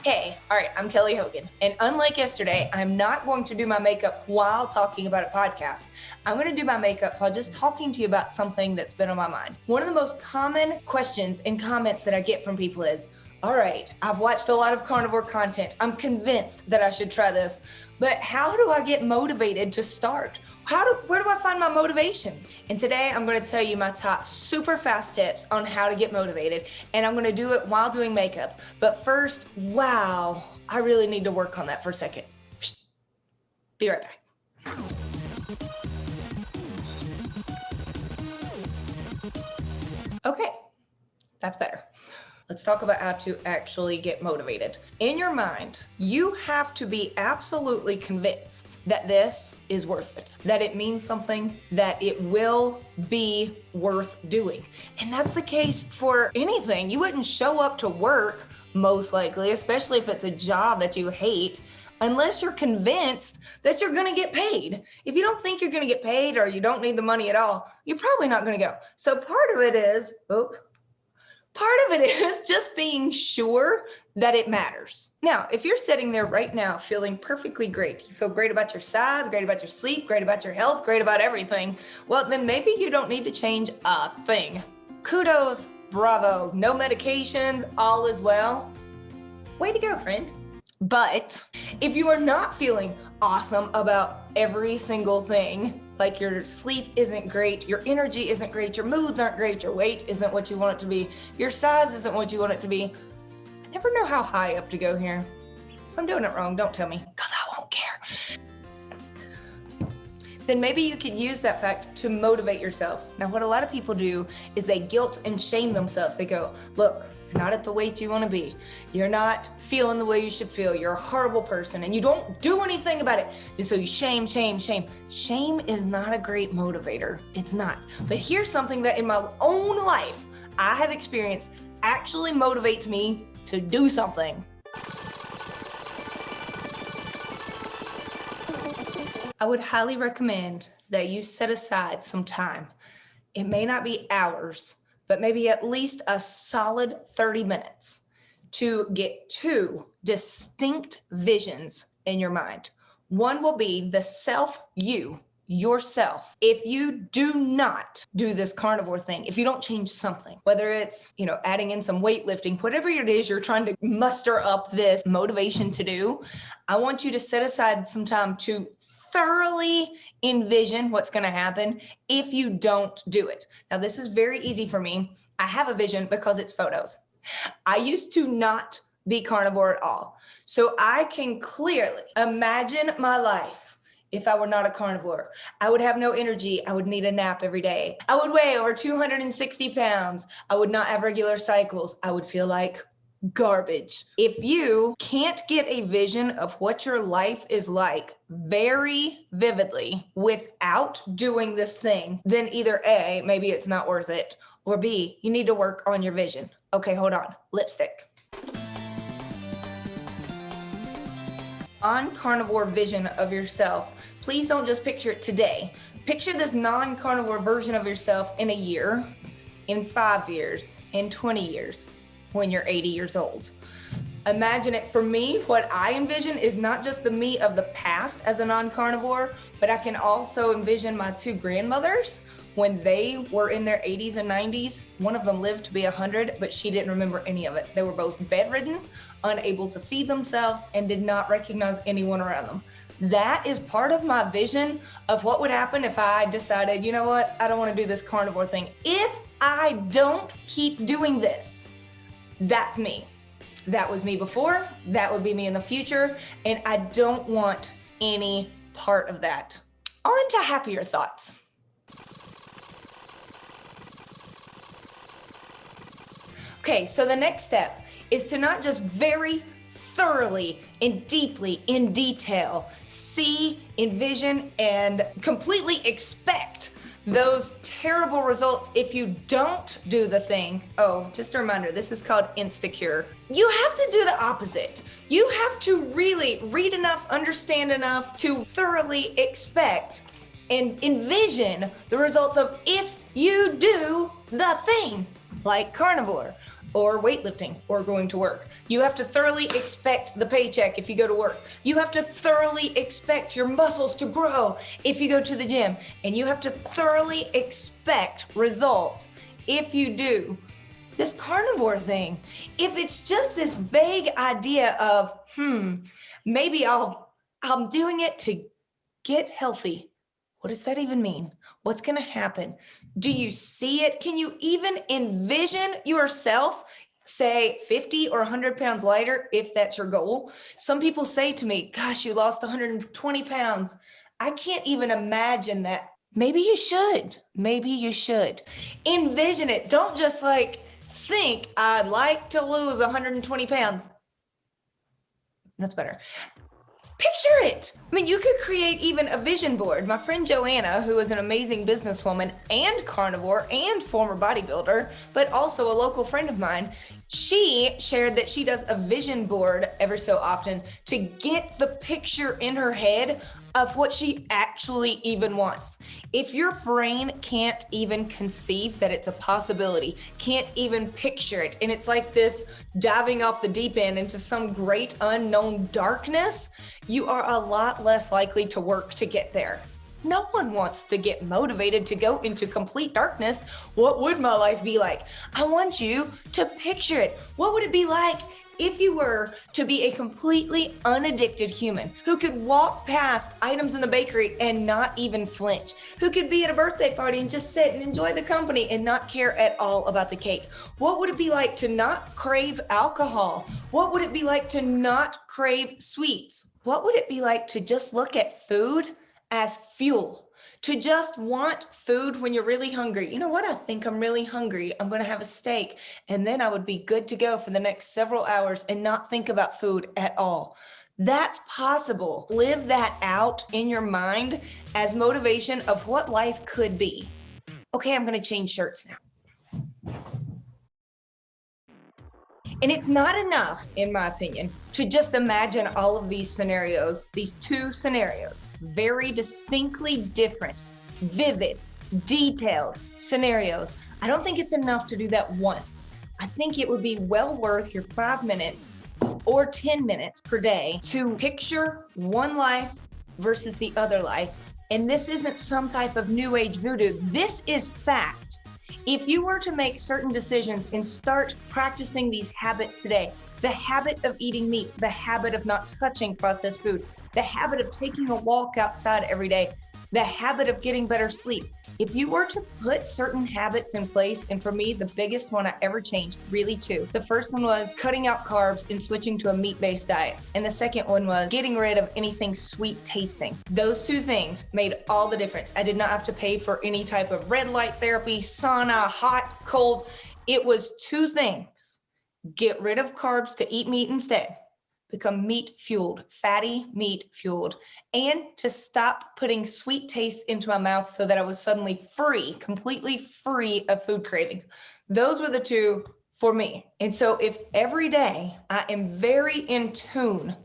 Hey, all right, I'm Kelly Hogan. And unlike yesterday, I'm not going to do my makeup while talking about a podcast. I'm going to do my makeup while just talking to you about something that's been on my mind. One of the most common questions and comments that I get from people is, all right, I've watched a lot of carnivore content. I'm convinced that I should try this, but how do I get motivated to start? Where do I find my motivation? And today I'm going to tell you my top super fast tips on how to get motivated, and I'm going to do it while doing makeup. But first, wow, I really need to work on that for a second. Be right back. Okay, that's better. Let's talk about how to actually get motivated. In your mind, you have to be absolutely convinced that this is worth it, that it means something, that it will be worth doing. And that's the case for anything. You wouldn't show up to work, most likely, especially if it's a job that you hate, unless you're convinced that you're gonna get paid. If you don't think you're gonna get paid or you don't need the money at all, you're probably not gonna go. So part of it is just being sure that it matters. Now, if you're sitting there right now feeling perfectly great, you feel great about your size, great about your sleep, great about your health, great about everything, well, then maybe you don't need to change a thing. Kudos, bravo, no medications, all is well. Way to go, friend. But if you are not feeling awesome about every single thing, like your sleep isn't great, your energy isn't great, your moods aren't great, your weight isn't what you want it to be, your size isn't what you want it to be, I never know how high up to go here. If I'm doing it wrong, don't tell me, because I won't care. Then maybe you could use that fact to motivate yourself. Now, what a lot of people do is they guilt and shame themselves. They go, look, you're not at the weight you want to be. You're not feeling the way you should feel. You're a horrible person and you don't do anything about it. And so you shame. Shame is not a great motivator. It's not. But here's something that in my own life I have experienced actually motivates me to do something. I would highly recommend that you set aside some time. It may not be hours, but maybe at least a solid 30 minutes to get two distinct visions in your mind. One will be the yourself. If you do not do this carnivore thing, if you don't change something, whether it's, adding in some weightlifting, whatever it is you're trying to muster up this motivation to do, I want you to set aside some time to thoroughly envision what's going to happen if you don't do it. Now, this is very easy for me. I have a vision because it's photos. I used to not be carnivore at all. So I can clearly imagine my life if I were not a carnivore. I would have no energy. I would need a nap every day. I would weigh over 260 pounds. I would not have regular cycles. I would feel like garbage. If you can't get a vision of what your life is like very vividly without doing this thing, then either A, maybe it's not worth it, or B, you need to work on your vision. Okay, hold on. Lipstick. Non-carnivore vision of yourself. Please don't just picture it today. Picture this non-carnivore version of yourself in a year, in 5 years, in 20 years. When you're 80 years old. Imagine it. For me, what I envision is not just the me of the past as a non-carnivore, but I can also envision my two grandmothers when they were in their 80s and 90s. One of them lived to be 100, but she didn't remember any of it. They were both bedridden, unable to feed themselves, and did not recognize anyone around them. That is part of my vision of what would happen if I decided, you know what, I don't want to do this carnivore thing. If I don't keep doing this, that's me. That was me before. That would be me in the future. And I don't want any part of that. On to happier thoughts. Okay, so the next step is to not just very thoroughly and deeply in detail see, envision, and completely expect those terrible results if you don't do the thing. Oh, just a reminder, this is called Instacure. You have to do the opposite. You have to really read enough, understand enough to thoroughly expect and envision the results of if you do the thing. like carnivore or weightlifting or going to work. You have to thoroughly expect the paycheck if you go to work. You have to thoroughly expect your muscles to grow if you go to the gym. And you have to thoroughly expect results if you do this carnivore thing. If it's just this vague idea of, maybe I'm doing it to get healthy. What does that even mean? What's going to happen? Do you see it? Can you even envision yourself, say 50 or 100 pounds lighter, if that's your goal? Some people say to me, gosh, you lost 120 pounds. I can't even imagine that. Maybe you should. Maybe you should. Envision it. Don't just think I'd like to lose 120 pounds. That's better. Picture it. I mean, you could create even a vision board. My friend Joanna, who is an amazing businesswoman and carnivore and former bodybuilder, but also a local friend of mine, she shared that she does a vision board every so often to get the picture in her head of what she actually even wants. If your brain can't even conceive that it's a possibility, can't even picture it, and it's like this diving off the deep end into some great unknown darkness, you are a lot less likely to work to get there. No one wants to get motivated to go into complete darkness. What would my life be like? I want you to picture it. What would it be like if you were to be a completely unaddicted human who could walk past items in the bakery and not even flinch, who could be at a birthday party and just sit and enjoy the company and not care at all about the cake? What would it be like to not crave alcohol? What would it be like to not crave sweets? What would it be like to just look at food as fuel? To just want food when you're really hungry. You know what? I think I'm really hungry. I'm going to have a steak. And then I would be good to go for the next several hours and not think about food at all. That's possible. Live that out in your mind as motivation of what life could be. Okay, I'm going to change shirts now. And it's not enough, in my opinion, to just imagine all of these scenarios, these two scenarios, very distinctly different, vivid, detailed scenarios. I don't think it's enough to do that once. I think it would be well worth your 5 minutes or 10 minutes per day to picture one life versus the other life. And this isn't some type of new age voodoo. This is fact. If you were to make certain decisions and start practicing these habits today, the habit of eating meat, the habit of not touching processed food, the habit of taking a walk outside every day, the habit of getting better sleep. If you were to put certain habits in place, and for me, the biggest one I ever changed, really two. The first one was cutting out carbs and switching to a meat-based diet. And the second one was getting rid of anything sweet tasting. Those two things made all the difference. I did not have to pay for any type of red light therapy, sauna, hot, cold. It was two things. Get rid of carbs to eat meat instead. Become meat fueled, fatty meat fueled, and to stop putting sweet taste into my mouth so that I was suddenly free, completely free of food cravings. Those were the two for me. And so if every day I am very in tune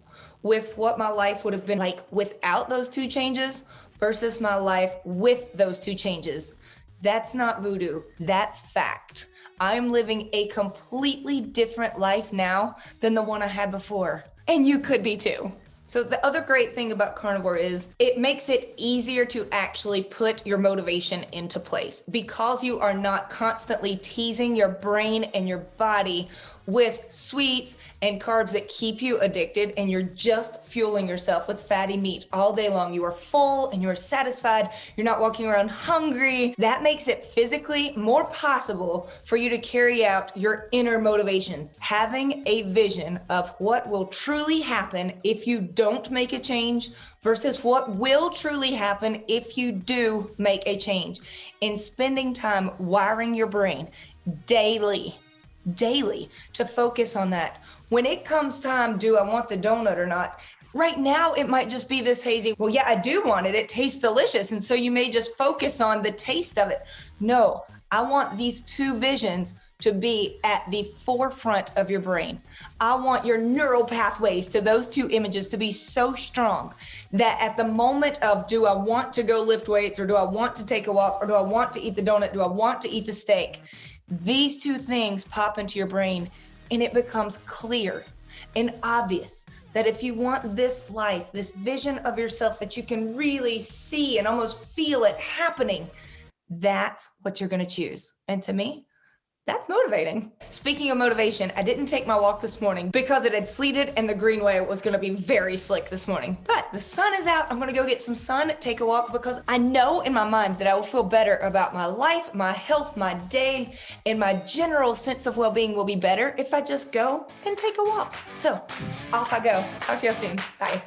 with what my life would have been like without those two changes versus my life with those two changes, that's not voodoo, that's fact. I'm living a completely different life now than the one I had before. And you could be too. So the other great thing about carnivore is it makes it easier to actually put your motivation into place because you are not constantly teasing your brain and your body with sweets and carbs that keep you addicted, and you're just fueling yourself with fatty meat all day long. You are full and you're satisfied. You're not walking around hungry. That makes it physically more possible for you to carry out your inner motivations. Having a vision of what will truly happen if you don't make a change versus what will truly happen if you do make a change. And spending time wiring your brain daily to focus on that. When it comes time, do I want the donut or not? Right now, it might just be this hazy, well, yeah, I do want it. It tastes delicious. And so you may just focus on the taste of it. No, I want these two visions to be at the forefront of your brain. I want your neural pathways to those two images to be so strong that at the moment of, do I want to go lift weights, or do I want to take a walk, or do I want to eat the donut, do I want to eat the steak? these two things pop into your brain and it becomes clear and obvious that if you want this life, this vision of yourself that you can really see and almost feel it happening, that's what you're going to choose. And to me, that's motivating. Speaking of motivation, I didn't take my walk this morning because it had sleeted and the greenway was going to be very slick this morning. But the sun is out. I'm going to go get some sun, take a walk, because I know in my mind that I will feel better about my life, my health, my day, and my general sense of well-being will be better if I just go and take a walk. So off I go. Talk to you soon. Bye.